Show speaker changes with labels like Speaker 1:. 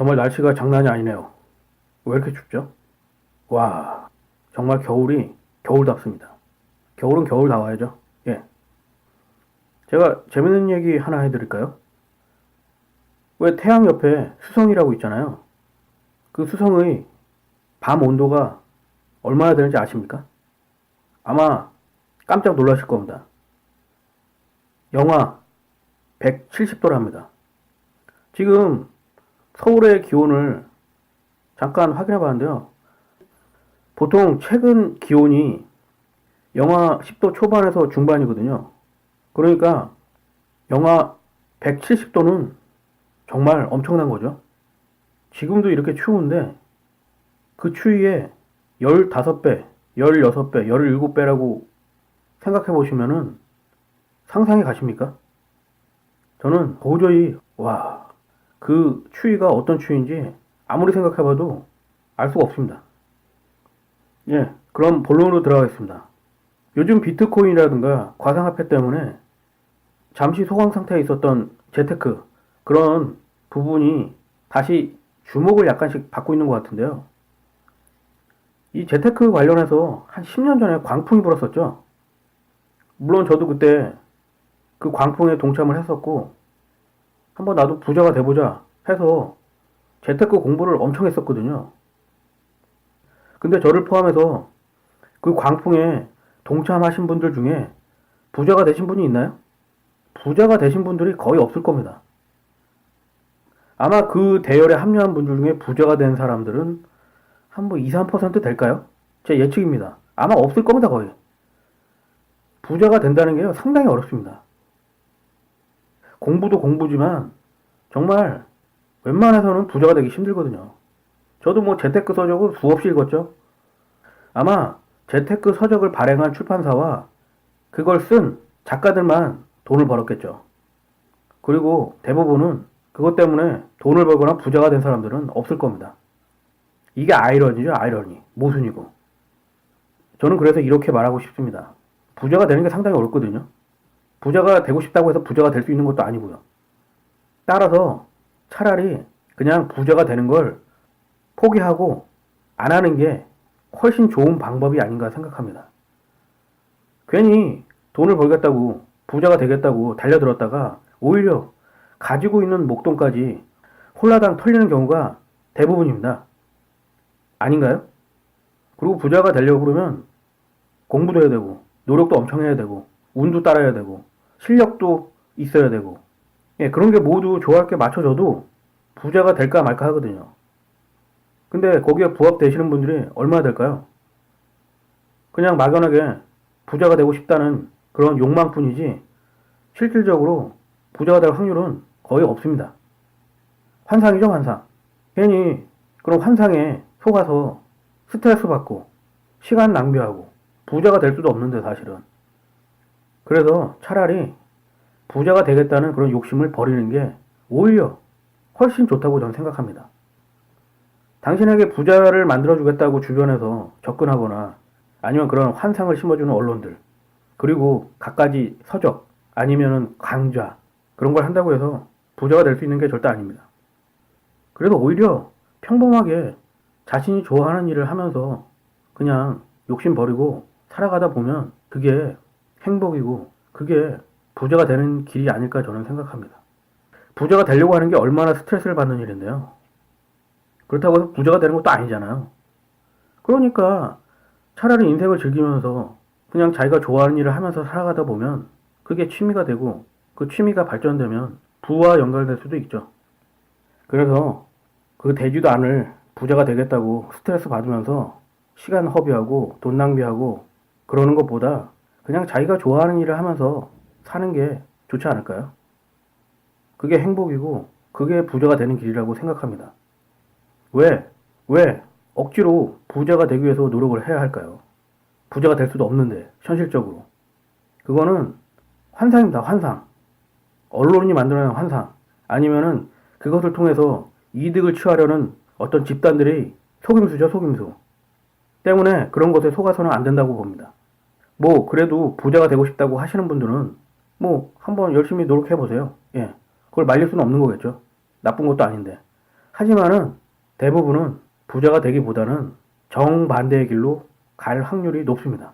Speaker 1: 정말 날씨가 장난이 아니네요. 왜 이렇게 춥죠? 와, 정말 겨울이 겨울답습니다. 겨울은 겨울다워야죠. 예. 제가 재밌는 얘기 하나 해드릴까요? 왜 태양 옆에 수성이라고 있잖아요. 그 수성의 밤 온도가 얼마나 되는지 아십니까? 아마 깜짝 놀라실 겁니다. 영하 170도랍니다. 지금 서울의 기온을 잠깐 확인해 봤는데요. 보통 최근 기온이 영하 10도 초반에서 중반이거든요. 그러니까 영하 170도는 정말 엄청난 거죠. 지금도 이렇게 추운데 그 추위에 15배, 16배, 17배라고 생각해 보시면은 상상이 가십니까? 저는 도저히 그 추위가 어떤 추위인지 아무리 생각해 봐도 알 수가 없습니다. 예, 그럼 본론으로 들어가겠습니다. 요즘 비트코인이라든가 과상화폐 때문에 잠시 소강 상태에 있었던 재테크 그런 부분이 다시 주목을 약간씩 받고 있는 것 같은데요. 이 재테크 관련해서 한 10년 전에 광풍이 불었었죠. 물론 저도 그때 그 광풍에 동참을 했었고 한번 나도 부자가 돼보자 해서 재테크 공부를 엄청 했었거든요. 근데 저를 포함해서 그 광풍에 동참하신 분들 중에 부자가 되신 분이 있나요? 부자가 되신 분들이 거의 없을 겁니다. 아마 그 대열에 합류한 분들 중에 부자가 된 사람들은 한 2, 3% 될까요? 제 예측입니다. 아마 없을 겁니다, 거의. 부자가 된다는 게요, 상당히 어렵습니다. 공부도 공부지만 정말 웬만해서는 부자가 되기 힘들거든요. 저도 재테크 서적을 수없이 읽었죠. 아마 재테크 서적을 발행한 출판사와 그걸 쓴 작가들만 돈을 벌었겠죠. 그리고 대부분은 그것 때문에 돈을 벌거나 부자가 된 사람들은 없을 겁니다. 이게 아이러니죠, 아이러니. 모순이고. 저는 그래서 이렇게 말하고 싶습니다. 부자가 되는 게 상당히 어렵거든요. 부자가 되고 싶다고 해서 부자가 될 수 있는 것도 아니고요. 따라서 차라리 그냥 부자가 되는 걸 포기하고 안 하는 게 훨씬 좋은 방법이 아닌가 생각합니다. 괜히 돈을 벌겠다고 부자가 되겠다고 달려들었다가 오히려 가지고 있는 목돈까지 홀라당 털리는 경우가 대부분입니다. 아닌가요? 그리고 부자가 되려고 그러면 공부도 해야 되고 노력도 엄청 해야 되고 운도 따라야 되고 실력도 있어야 되고 그런 게 모두 조화롭게 맞춰져도 부자가 될까 말까 하거든요. 근데 거기에 부합되시는 분들이 얼마나 될까요? 그냥 막연하게 부자가 되고 싶다는 그런 욕망뿐이지 실질적으로 부자가 될 확률은 거의 없습니다. 환상이죠, 환상. 괜히 그런 환상에 속아서 스트레스 받고 시간 낭비하고 부자가 될 수도 없는데 사실은. 그래서 차라리 부자가 되겠다는 그런 욕심을 버리는 게 오히려 훨씬 좋다고 저는 생각합니다. 당신에게 부자를 만들어주겠다고 주변에서 접근하거나 아니면 그런 환상을 심어주는 언론들 그리고 갖가지 서적 아니면은 강좌 그런 걸 한다고 해서 부자가 될 수 있는 게 절대 아닙니다. 그래서 오히려 평범하게 자신이 좋아하는 일을 하면서 그냥 욕심 버리고 살아가다 보면 그게 행복이고 그게 부자가 되는 길이 아닐까 저는 생각합니다. 부자가 되려고 하는 게 얼마나 스트레스를 받는 일인데요. 그렇다고 해서 부자가 되는 것도 아니잖아요. 그러니까 차라리 인생을 즐기면서 그냥 자기가 좋아하는 일을 하면서 살아가다 보면 그게 취미가 되고 그 취미가 발전되면 부와 연결될 수도 있죠. 그래서 그 되지도 않을 부자가 되겠다고 스트레스 받으면서 시간 허비하고 돈 낭비하고 그러는 것보다 그냥 자기가 좋아하는 일을 하면서 사는 게 좋지 않을까요? 그게 행복이고 그게 부자가 되는 길이라고 생각합니다. 왜 억지로 부자가 되기 위해서 노력을 해야 할까요? 부자가 될 수도 없는데 현실적으로. 그거는 환상입니다, 환상. 언론이 만들어낸 환상. 아니면은 그것을 통해서 이득을 취하려는 어떤 집단들의 속임수죠, 속임수. 때문에 그런 것에 속아서는 안 된다고 봅니다. 그래도 부자가 되고 싶다고 하시는 분들은 한번 열심히 노력해보세요. 그걸 말릴 수는 없는 거겠죠. 나쁜 것도 아닌데. 하지만은 대부분은 부자가 되기보다는 정반대의 길로 갈 확률이 높습니다.